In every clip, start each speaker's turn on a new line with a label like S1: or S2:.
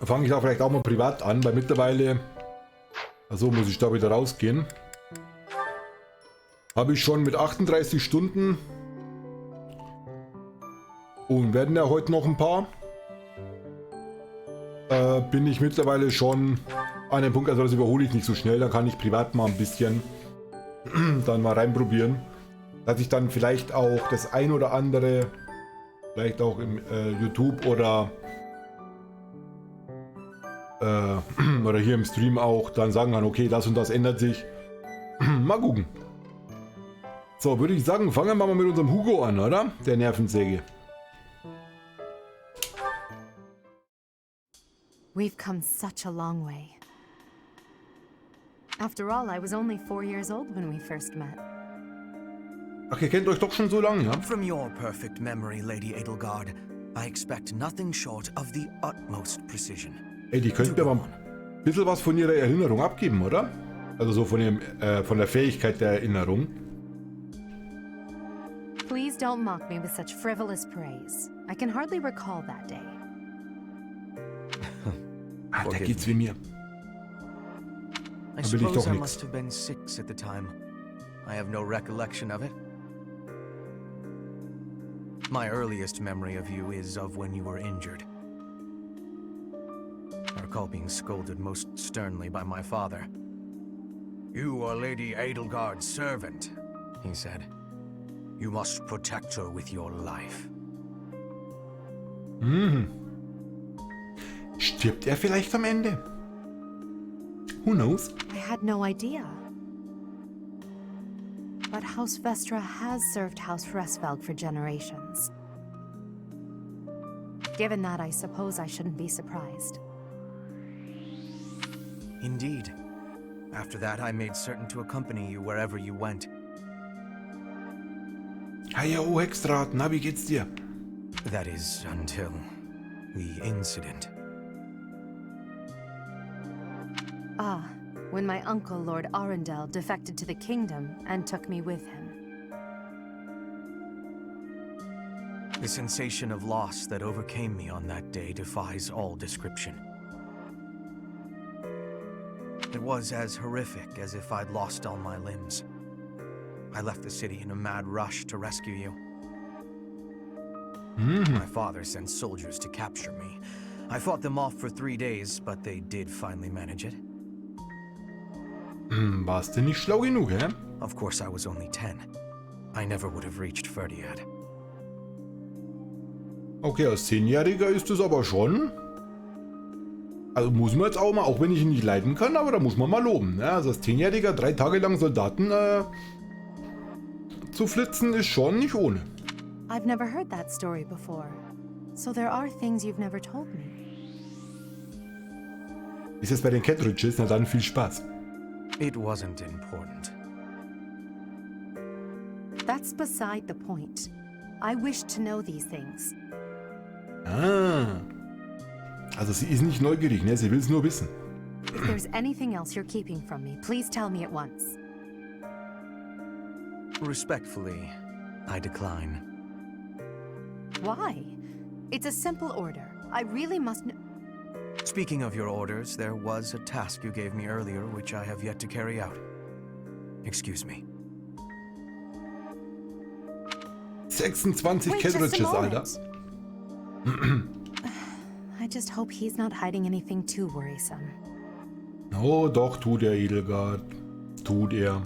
S1: fange ich da vielleicht auch mal privat an, weil mittlerweile, also muss ich da wieder rausgehen, habe ich schon mit 38 Stunden und werden ja heute noch ein paar, bin ich mittlerweile schon an dem Punkt, also das überhole ich nicht so schnell, da kann ich privat mal ein bisschen dann mal reinprobieren, dass ich dann vielleicht auch das ein oder andere, vielleicht auch im YouTube oder hier im Stream auch dann sagen kann, okay, das und das ändert sich. Mal gucken. So, würde ich sagen, fangen wir mal mit unserem Hugo an, oder? Der Nervensäge.
S2: We've come such a long way. After all, I was only 4 years old when we first met.
S1: Ach, ihr kennt euch doch schon so lange, ja?
S3: From your perfect memory, Lady Edelgard, I expect nothing short of the utmost precision.
S1: Ey, die könnten mir mal ein bisschen was von ihrer Erinnerung abgeben, oder? Also so von der Fähigkeit der Erinnerung.
S2: Please don't mock me with such frivolous praise. I can hardly recall that day.
S1: Ah, da geht's wie mir.
S3: I suppose I must have been 6 at the time. I have no recollection of it. My earliest memory of you is of when you were injured. I recall being scolded most sternly by my father. "You are Lady Edelgard's servant," he said. "You must protect her with your life."
S1: Stirbt er vielleicht am Ende? Who knows?
S2: I had no idea. But House Vestra has served House Fresfelg for generations. Given that, I suppose I shouldn't be surprised.
S3: Indeed. After that, I made certain to accompany you wherever you went.
S1: Hey, oh, Hexdraht, na, wie geht's dir?
S3: That is, until the incident.
S2: Ah, when my uncle, Lord Arundel, defected to the kingdom and took me with him.
S3: The sensation of loss that overcame me on that day defies all description. It was as horrific as if I'd lost all my limbs. I left the city in a mad rush to rescue you. My father sent soldiers to capture me. I fought them off for 3 days, but they did finally manage it.
S1: Warst du nicht schlau genug, hä?
S3: Of course, I was only 10. I never would have reached Ferdiad.
S1: Okay, als 10-Jähriger ist es aber schon. Also muss man jetzt auch mal, auch wenn ich ihn nicht leiden kann, aber da muss man mal loben. Ne? Also als 10-Jähriger 3 Tage lang Soldaten zu flitzen, ist schon nicht ohne.
S2: I've never heard that story before. So there are things you've never told me.
S1: Ist es bei den Kettridges? Na dann viel Spaß.
S3: It wasn't important.
S2: That's beside the point. I wish to know these things.
S1: Ah. Also sie ist nicht neugierig, ne? Sie will es nur wissen.
S2: If there's anything else you're keeping from me, please tell me at once.
S3: Respectfully, I decline.
S2: Why? It's a simple order. I really must know.
S3: Speaking of your orders, there was a task you gave me earlier which I have yet to carry out. Excuse me.
S1: 26 Kettridges, Alter.
S2: I just hope he's not hiding anything too worrisome.
S1: Oh, doch, tut er, Edelgard. Tut er.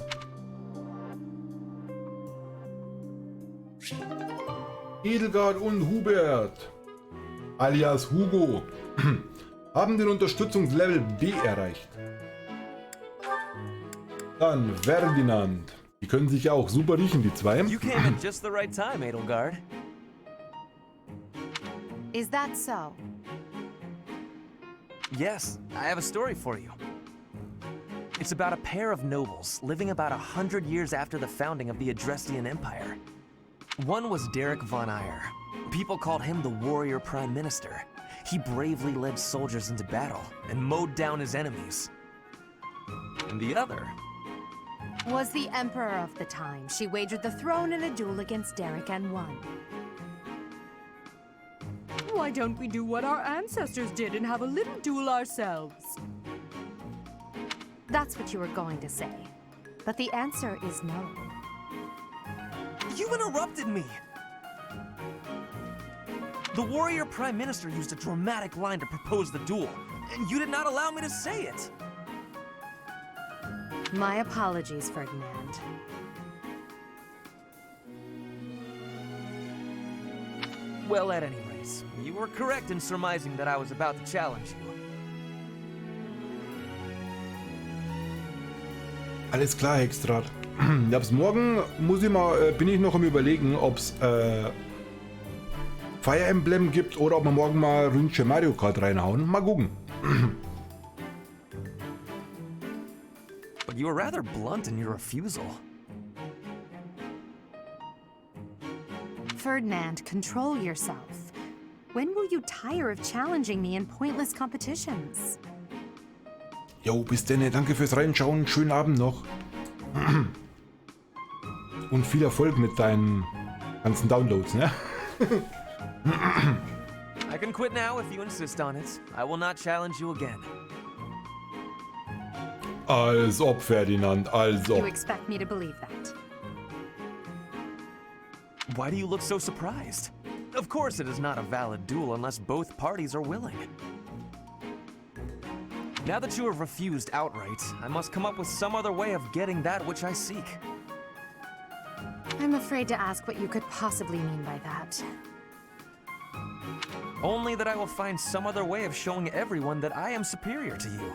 S1: Edelgard und Hubert, alias Hugo, haben den Unterstützungslevel B erreicht. Dann Ferdinand. Die können sich ja auch super riechen, die zwei.
S4: You came at just the right time, Edelgard.
S2: Is that so?
S4: Yes, I have a story for you. It's about a pair of nobles living about 100 years after the founding of the Adrestian Empire. One was Derek von Eyre. People called him the warrior prime minister. He bravely led soldiers into battle and mowed down his enemies. And the other
S2: Was the emperor of the time. She wagered the throne in a duel against Derek and won. why don't we do what our ancestors did and have a little duel ourselves? That's what you were going to say. But the answer is no.
S4: You interrupted me! The warrior prime minister used a dramatic line to propose the duel, and you did not allow me to say it!
S2: My apologies, Ferdinand.
S4: Well, at any rate, you were correct in surmising that I was about to challenge you.
S1: Alles klar, Hexdraht. Ja, bis morgen bin ich noch am Überlegen, ob es Fire Emblem gibt oder ob wir morgen mal REICHE Mario Kart reinhauen. Mal gucken.
S4: But you were rather blunt in your refusal.
S2: Ferdinand, control yourself. When will you tire of challenging me in pointless competitions?
S1: Jo, bis denn. Danke fürs Reinschauen. Schönen Abend noch. Und viel Erfolg mit deinen ganzen Downloads, ne?
S4: I can quit now if you insist on it. I will not challenge you again.
S1: Als ob, Ferdinand, als
S2: You
S1: ob.
S2: expect me to believe that?
S4: Why do you look so surprised? Of course it is not a valid duel unless both parties are willing. Now that you have refused outright, I must come up with some other way of getting that which I seek.
S2: I'm afraid to ask what you could possibly mean by that.
S4: Only that I will find some other way of showing everyone that I am superior to you.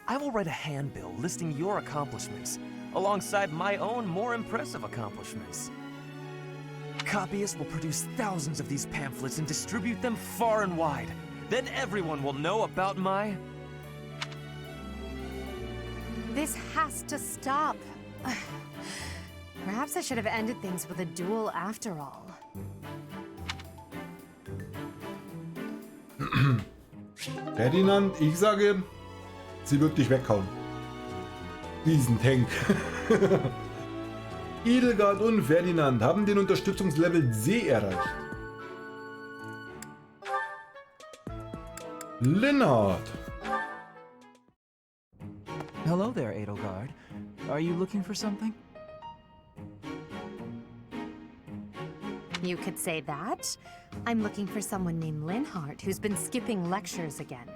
S4: I will write a handbill listing your accomplishments, alongside my own more impressive accomplishments. Copyists will produce thousands of these pamphlets and distribute them far and wide. Then everyone will know about my...
S2: This has to stop. Perhaps I should have ended things with a duel after all.
S1: Ferdinand, ich sage, sie wird dich weghauen. Diesen Tank. Edelgard und Ferdinand haben den Unterstützungslevel C erreicht. Lennart.
S5: Hello there, Edelgard. Are you looking for something?
S2: You could say that. I'm looking for someone named Linhardt who's been skipping lectures again.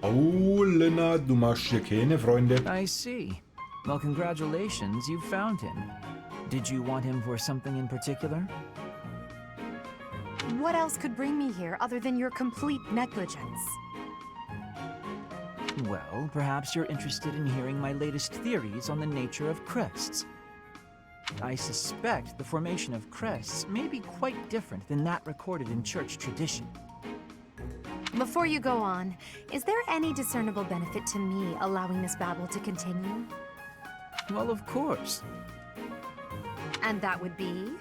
S1: Oh, Lennart, du machst hier keine Freunde.
S5: I see. Well, congratulations, you found him. Did you want him for something in particular?
S2: What else could bring me here other than your complete negligence?
S5: Well, perhaps you're interested in hearing my latest theories on the nature of crests. I suspect the formation of crests may be quite different than that recorded in church tradition.
S2: Before you go on, is there any discernible benefit to me allowing this babble to continue?
S5: Well, of course.
S2: And that would be?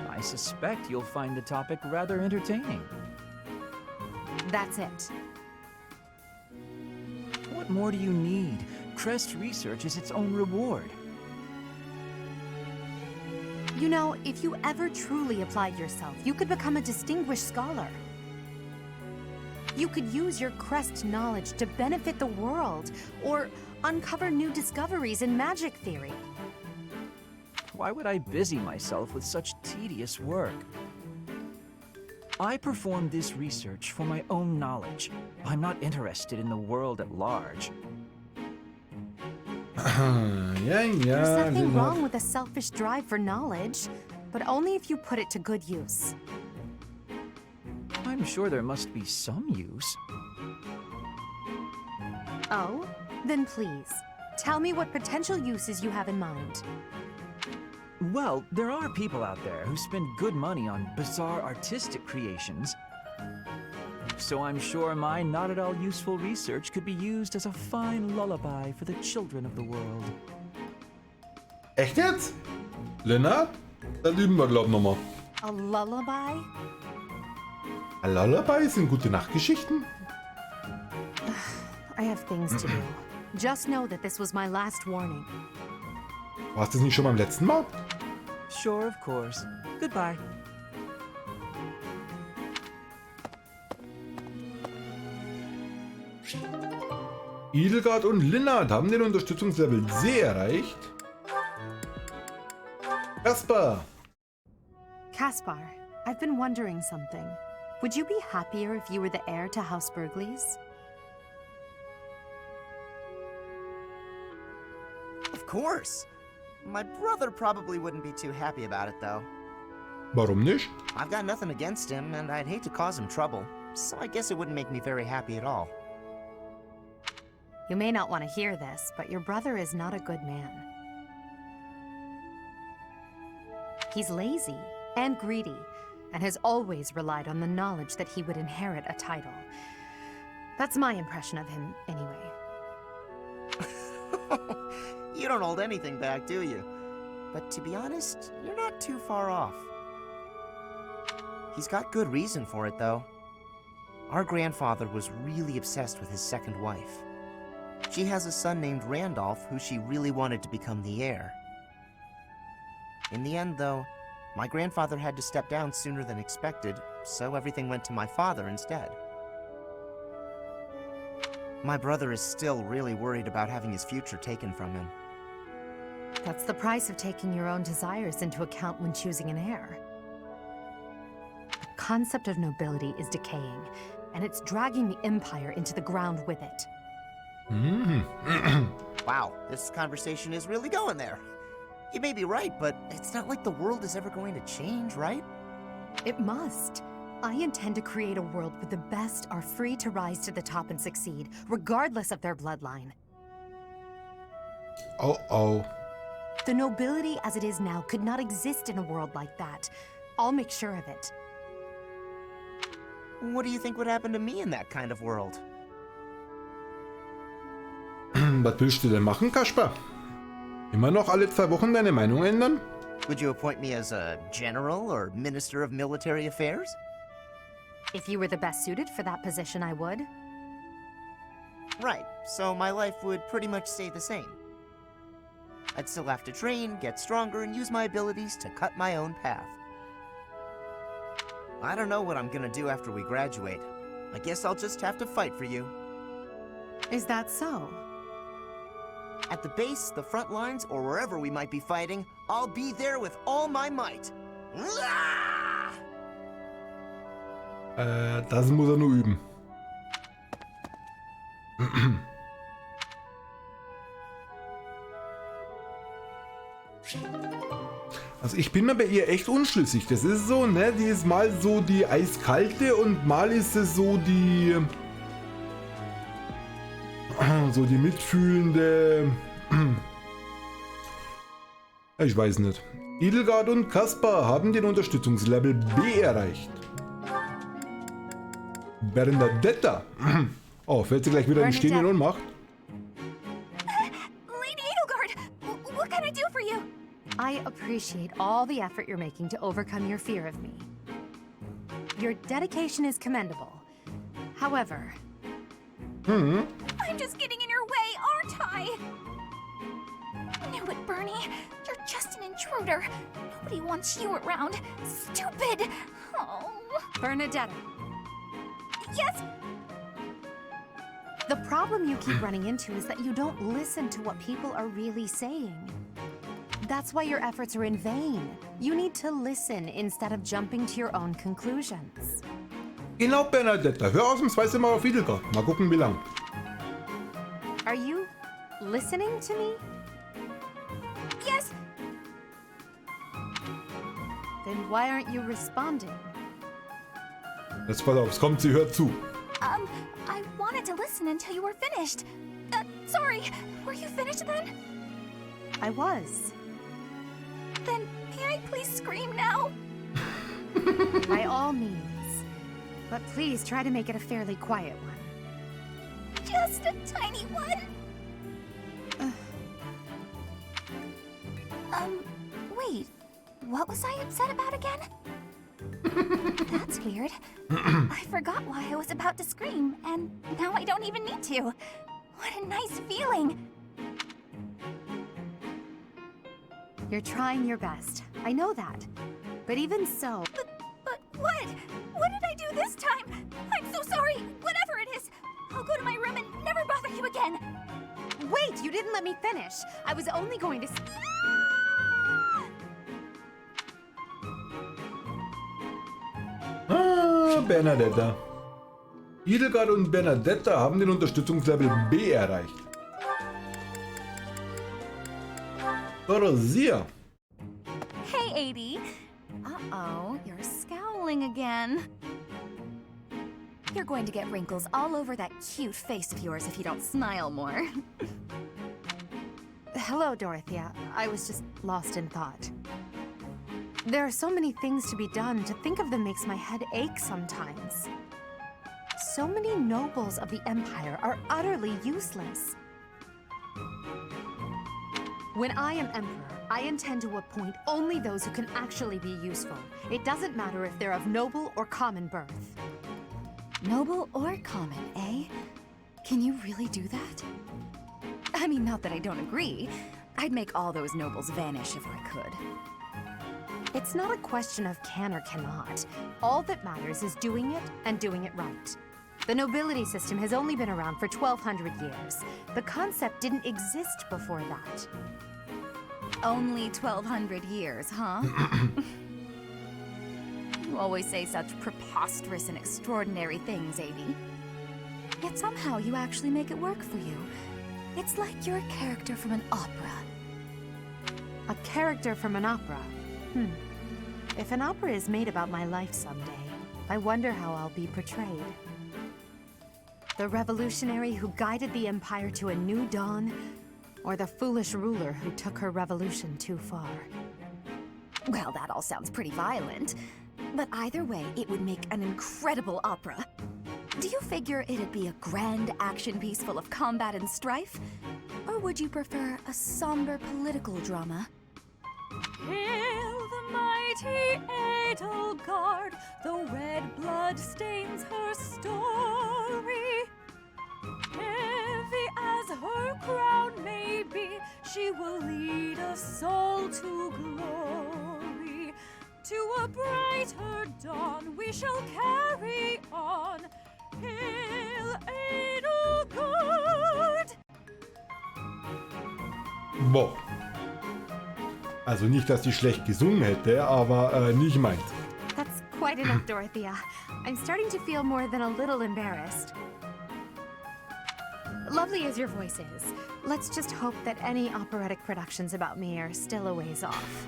S5: I suspect you'll find the topic rather entertaining.
S2: That's it.
S5: What more do you need? Crest research is its own reward.
S2: You know, if you ever truly applied yourself, you could become a distinguished scholar. You could use your crest knowledge to benefit the world, or uncover new discoveries in magic theory.
S5: Why would I busy myself with such tedious work? I perform this research for my own knowledge. I'm not interested in the world at large.
S2: There's nothing
S1: Lennart.
S2: wrong with a selfish drive for knowledge, but only if you put it to good use.
S5: I'm sure there must be some use.
S2: Oh? Then please, tell me what potential uses you have in mind.
S5: Well, there are people out there who spend good money on bizarre artistic creations. So I'm sure my not at all useful research could be used as a fine lullaby for the children of the world.
S1: Echt jetzt? Lennart? Dann üben wir, glaub ich, nochmal.
S2: A lullaby?
S1: Lullaby sind gute Nachtgeschichten?
S2: I have things to do. Just know that this was my last warning.
S1: Warst du das nicht schon beim letzten Mal?
S5: Sure, of course. Goodbye.
S1: Edelgard und Linnard haben den Unterstützungslevel C erreicht. Kaspar!
S2: Caspar, I've been wondering something. Would you be happier if you were the heir to House Burgleys?
S6: Of course. My brother probably wouldn't be too happy about it, though.
S1: Warum nicht?
S6: I've got nothing against him, and I'd hate to cause him trouble, so I guess it wouldn't make me very happy at all.
S2: You may not want to hear this, but your brother is not a good man. He's lazy and greedy, and has always relied on the knowledge that he would inherit a title. That's my impression of him, anyway.
S6: You don't hold anything back, do you? But to be honest, you're not too far off. He's got good reason for it, though. Our grandfather was really obsessed with his second wife. She has a son named Randolph who she really wanted to become the heir. In the end, though, my grandfather had to step down sooner than expected, so everything went to my father instead. My brother is still really worried about having his future taken from him.
S2: That's the price of taking your own desires into account when choosing an heir. The concept of nobility is decaying, and it's dragging the Empire into the ground with it.
S6: Wow, this conversation is really going there. You may be right, but it's not like the world is ever going to change, right?
S2: It must. I intend to create a world where the best are free to rise to the top and succeed, regardless of their bloodline.
S1: Oh.
S2: The nobility as it is now could not exist in a world like that. I'll make sure of it.
S6: What do you think would happen to me in that kind of world?
S1: Was willst du denn machen, Kaspar? Immer noch alle 2 Wochen deine Meinung ändern?
S6: Would you appoint me as a general or minister of military affairs?
S2: If you were the best suited for that position, I would.
S6: Right, so my life would pretty much stay the same. I'd still have to train, get stronger, and use my abilities to cut my own path. I don't know what I'm gonna do after we graduate. I guess I'll just have to fight for you.
S2: Is that so?
S6: At the base, the front lines, or wherever we might be fighting, I'll be there with all my might.
S1: Das muss nur üben. Also ich bin mir bei ihr echt unschlüssig. Das ist so, ne? Die ist mal so die eiskalte und mal ist es so die mitfühlende. Ich weiß nicht. Edelgard und Kaspar haben den Unterstützungslevel B erreicht. Bernadetta. Oh, fällt sie gleich wieder in Stehen in Ohnmacht?
S7: Lady Edelgard, what can I do for you?
S2: I appreciate all the effort you're making to overcome your fear of me. Your dedication is commendable. However...
S7: I'm just getting in your way, aren't I? Knew it, Bernie. You're just an intruder. Nobody wants you around. Stupid. Oh.
S2: Bernadetta,
S7: Yes?
S2: the problem you keep running into is that you don't listen to what people are really saying. That's why your efforts are in vain. You need to listen instead of jumping to your own conclusions.
S1: Genau, Bernadetta. Hör ausnahmsweise mal auf Edelgard. Mal gucken, wie lang.
S2: Are you listening to me?
S7: Yes?
S2: Then why aren't you responding?
S1: Jetzt pass auf, es kommt, sie hört zu.
S7: I wanted to listen until you were finished. Sorry. Were you finished then?
S2: I was.
S7: Then may I please scream now?
S2: By all means. But please try to make it a fairly quiet one.
S7: Just a tiny one. Wait. What was I upset about again? That's weird. I forgot why I was about to scream, and now I don't even need to. What a nice feeling.
S2: You're trying your best. I know that. But even so...
S7: But what? What did I do this time? I'm so sorry. Whatever it is, I'll go to my room and never bother you again.
S2: Wait, you didn't let me finish. I was only going to...
S1: Bernadetta. Edelgard und Bernadetta haben den Unterstützungslevel B erreicht. Dorothea.
S7: Hey, Adi. Uh-oh, you're scowling again. You're going to get wrinkles all over that cute face of yours if you don't smile more.
S2: Hello, Dorothea. I was just lost in thought. There are so many things to be done. To think of them makes my head ache sometimes. So many nobles of the Empire are utterly useless. When I am Emperor, I intend to appoint only those who can actually be useful. It doesn't matter if they're of noble or common birth.
S7: Noble or common, eh? Can you really do that? I mean, not that I don't agree. I'd make all those nobles vanish if I could.
S2: It's not a question of can or cannot. All that matters is doing it and doing it right. The nobility system has only been around for 1,200 years. The concept didn't exist before that.
S7: Only 1,200 years, huh? You always say such preposterous and extraordinary things, Adi. Yet somehow you actually make it work for you. It's like you're a character from an opera.
S2: A character from an opera? If an opera is made about my life someday, I wonder how I'll be portrayed. The revolutionary who guided the Empire to a new dawn, or the foolish ruler who took her revolution too far?
S7: Well, that all sounds pretty violent. But either way, it would make an incredible opera. Do you figure it'd be a grand action piece full of combat and strife? Or would you prefer a somber political drama?
S8: Hail the mighty Edelgard, the red blood stains her story. Heavy as her crown may be, she will lead us all to glory. To a brighter dawn we shall carry on. Hail Edelgard!
S1: Boah. Also nicht, dass sie schlecht gesungen hätte, aber nicht meins.
S2: That's quite enough, Dorothea. I'm starting to feel more than a little embarrassed. Lovely as your voice is, let's just hope that any operatic productions about me are still a ways off.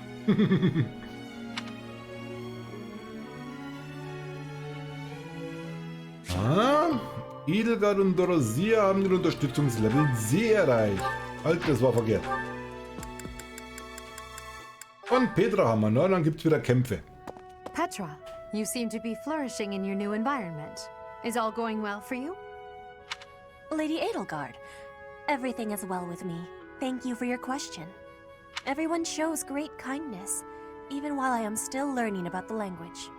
S1: Edelgard und Dorothea haben den Unterstützungslevel C erreicht. Halt, das war verkehrt. Und Petra haben wir noch, dann gibt's wieder Kämpfe.
S2: Petra, you seem to be flourishing in your new environment. Is all going well for you?
S9: Lady Edelgard, everything is well with me. Thank you for your question. Everyone shows great kindness, even while I am still learning about the language.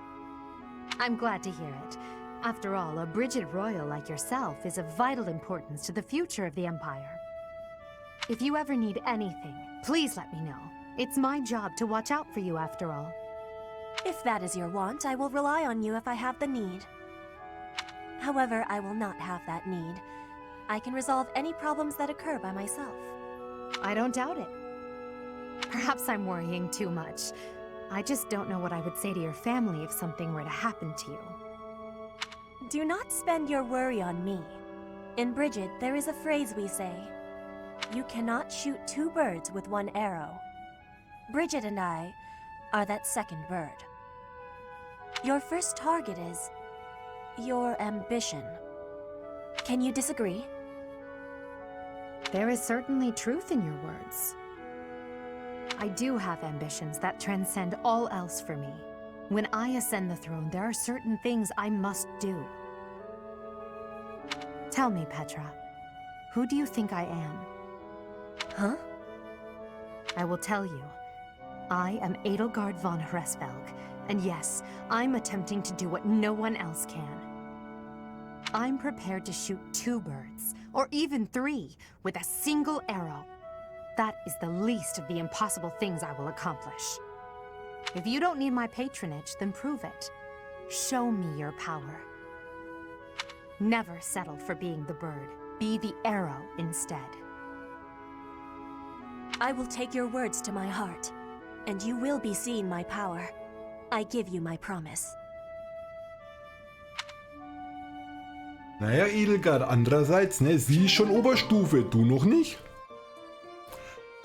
S2: I'm glad to hear it. After all, a Brigid royal like yourself is of vital importance to the future of the Empire. If you ever need anything, please let me know. It's my job to watch out for you after all.
S9: If that is your want, I will rely on you if I have the need. However, I will not have that need. I can resolve any problems that occur by myself.
S2: I don't doubt it. Perhaps I'm worrying too much. I just don't know what I would say to your family if something were to happen to you.
S9: Do not spend your worry on me. In Brigid, there is a phrase we say. You cannot shoot two birds with one arrow. Brigid and I are that second bird. Your first target is your ambition. Can you disagree?
S2: There is certainly truth in your words. I do have ambitions that transcend all else for me. When I ascend the throne, there are certain things I must do. Tell me, Petra, who do you think I am?
S9: Huh?
S2: I will tell you. I am Edelgard von Hresvelg, and yes, I'm attempting to do what no one else can. I'm prepared to shoot 2 birds, or even 3, with a single arrow. That is the least of the impossible things I will accomplish. If you don't need my patronage, then prove it. Show me your power. Never settle for being the bird. Be the arrow instead.
S9: I will take your words to my heart, and you will be seeing my power. I give you my promise.
S1: Naja, Edelgard, andererseits, ne, sie ist schon Oberstufe, du noch nicht.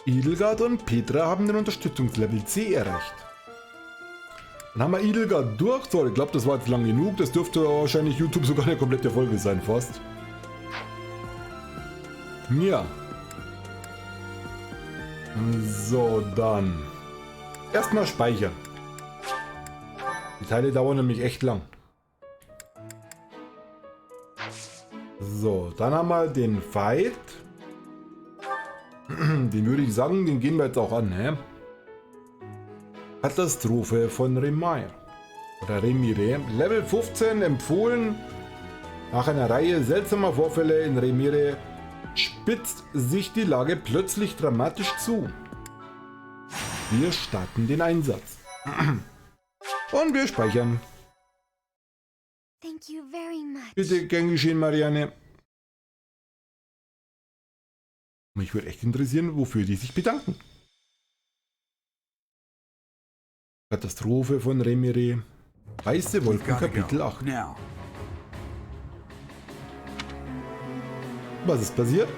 S1: Edelgard und Petra haben den Unterstützungslevel C erreicht. Dann haben wir Edelgard durch. So, ich glaube, das war jetzt lang genug. Das dürfte wahrscheinlich YouTube sogar eine komplette Folge sein, fast. Ja. So, dann. Erstmal speichern. Die Teile dauern nämlich echt lang. So, dann haben wir den Fight. Den würde ich sagen, den gehen wir jetzt auch an, ne? Katastrophe von Remire. Oder Remire. Level 15 empfohlen. Nach einer Reihe seltsamer Vorfälle in Remire spitzt sich die Lage plötzlich dramatisch zu. Wir starten den Einsatz. Und wir speichern.
S2: Thank you very much.
S1: Bitte, gern geschehen, Marianne. Mich würde echt interessieren, wofür die sich bedanken. Katastrophe von Remire. Weiße Wolken, Kapitel 8. Was ist passiert?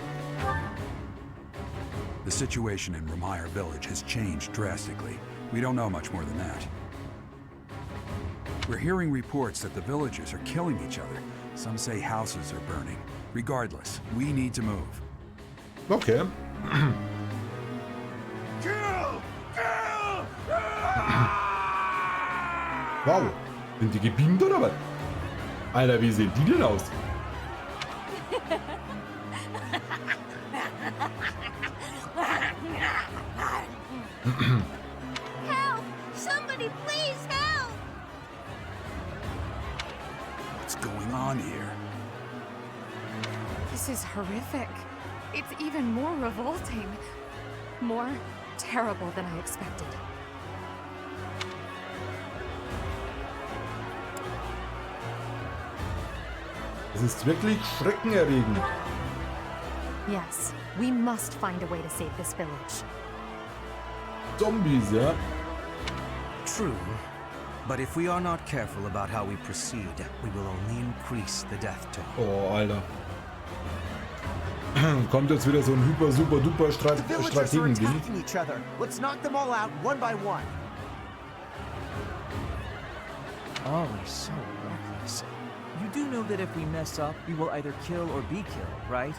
S10: The situation in Remire Village has changed drastically. We don't know much more than that. We're hearing reports that the villagers are killing each other. Some say houses are burning. Regardless, we need to move.
S1: Okay. Wow. Sind die gebeamt oder was? Alter, wie sehen die denn aus?
S7: Help! Somebody please help!
S10: What's going on here?
S8: This is horrific. It's even more revolting. More terrible than I expected.
S1: Es ist wirklich schreckenerregend.
S2: Yes, we must find a way to save this village.
S1: Zombies, ja?
S3: True. But if we are not careful about how we proceed, we will only increase the death toll.
S1: Oh, Alter. Kommt jetzt wieder so ein hyper, super, duper Strategen-Ding.
S6: each other. Let's knock them all out one by one.
S5: Always so reckless. You do know that if we mess up, we will either kill or be killed, right?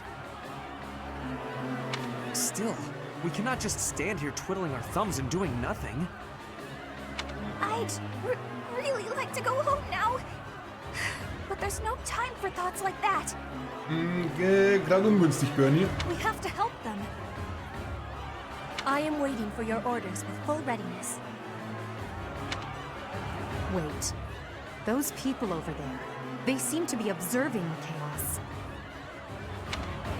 S4: Still, we cannot just stand here twiddling our thumbs and doing nothing.
S7: I'd really like to go home now. But there's no time for thoughts like that.
S1: Gerade ungünstig, Bernie.
S7: We have to help them.
S9: I am waiting for your orders with full readiness.
S2: Wait. Those people over there, they seem to be observing the chaos.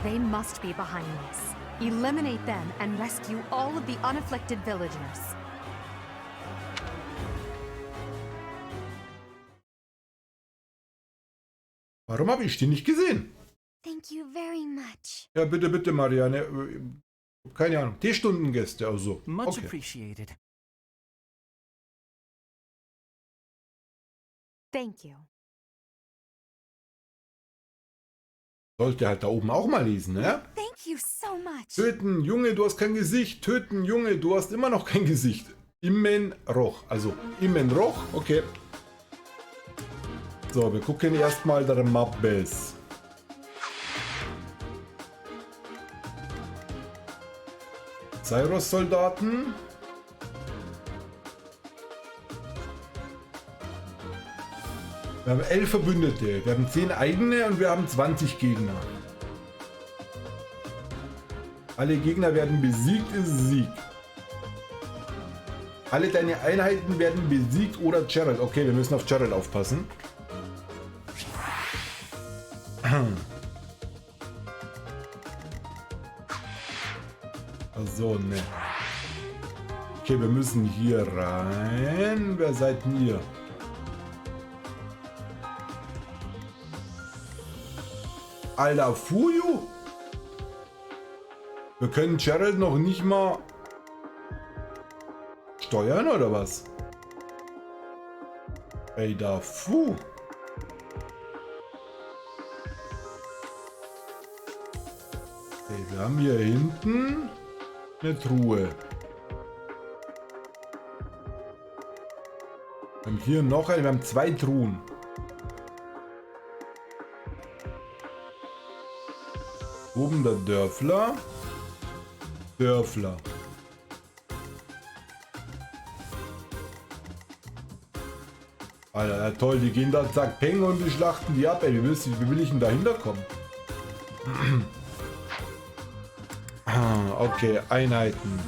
S2: They must be behind this. Eliminate them and rescue all of the unafflicted villagers.
S1: Warum habe ich die nicht gesehen?
S7: Thank you very much.
S1: Ja, bitte, bitte, Marianne. Keine Ahnung. Teestundengäste, also.
S4: Much
S1: Okay.
S4: appreciated.
S2: Thank you.
S1: Sollte halt da oben auch mal lesen, ne?
S7: Thank you so much.
S1: Töten, Junge, du hast kein Gesicht. Töten, Junge, du hast immer noch kein Gesicht. Immenroch. Also, Immenroch, okay. So, wir gucken erstmal der Mappes. Cyrus-Soldaten. Wir haben 11 Verbündete, wir haben 10 eigene und wir haben 20 Gegner. Alle Gegner werden besiegt, ist Sieg. Alle deine Einheiten werden besiegt oder Gerald. Okay, wir müssen auf Gerald aufpassen. Also, ne. Okay, wir müssen hier rein. Wer seid denn ihr? Alter, Fuyu? Wir können Gerald noch nicht mal steuern, oder was? Ey, da Fu. Okay, wir haben hier hinten eine Truhe. Wir haben hier noch eine, wir haben 2 Truhen. Oben der Dörfler. Alter, toll, die gehen da, zack, peng und die schlachten die ab. Ey, wie will ich denn dahinter kommen? Okay, Einheiten.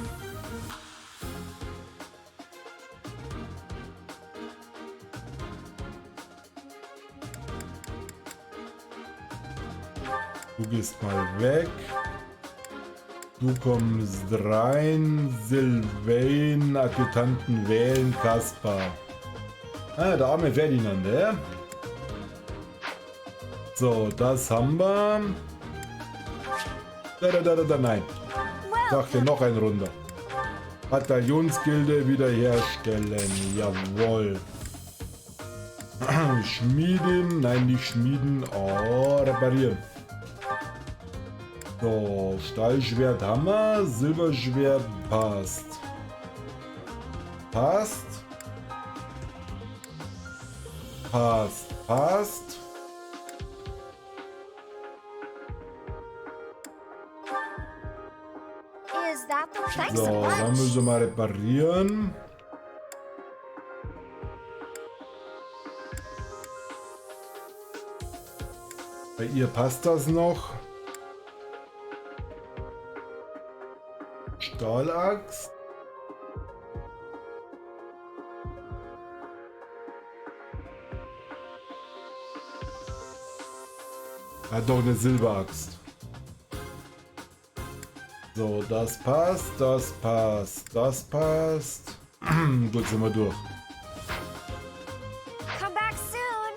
S1: Du gehst mal weg. Du kommst rein. Sylvain, Adjutanten wählen, Kaspar. Ah, der arme Ferdinand, ja? So, das haben wir. Nein. Sagte noch ein Runder. Bataillonsgilde wiederherstellen. Jawohl. Schmieden. Nein, nicht schmieden. Oh, reparieren. So, Stahlschwert haben wir. Silberschwert passt. Passt. So, dann müssen wir mal reparieren. Bei ihr passt das noch. Stahlaxt. Hat doch eine Silberaxt. So, das passt, das passt, das passt. Gut, sind wir durch.
S7: Come back soon.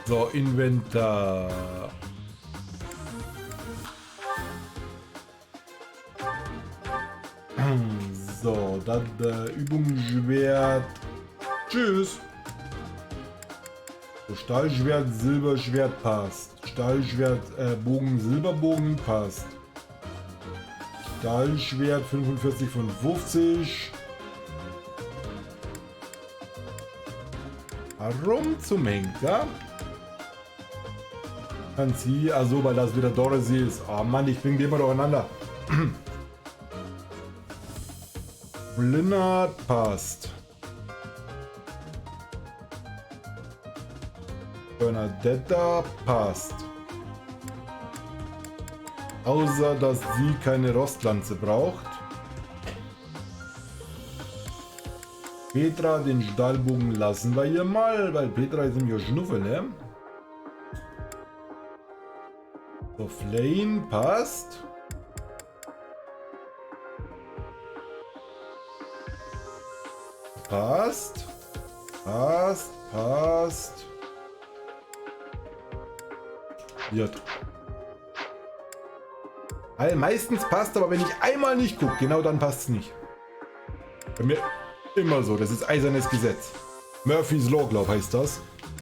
S1: So, Inventar. So, dann Übungsschwert. Tschüss. So, Stahlschwert, Silberschwert passt. Stahlschwert, Bogen, Silberbogen passt. Stahlschwert 45 von 50. Warum zum Henker? Kann sie, also weil das wieder Dorothy ist. Oh Mann, ich bringe die immer durcheinander. Blinnert passt. Bernadetta passt. Außer, dass sie keine Rostlanze braucht. Petra, den Stahlbogen lassen wir hier mal, weil Petra ist nämlich ein Schnuffel, ne? So, Flame passt. Passt. Wird. Meistens passt, aber wenn ich einmal nicht gucke, genau dann passt es nicht. Bei mir immer so, das ist eisernes Gesetz. Murphy's Law, glaube ich, heißt das.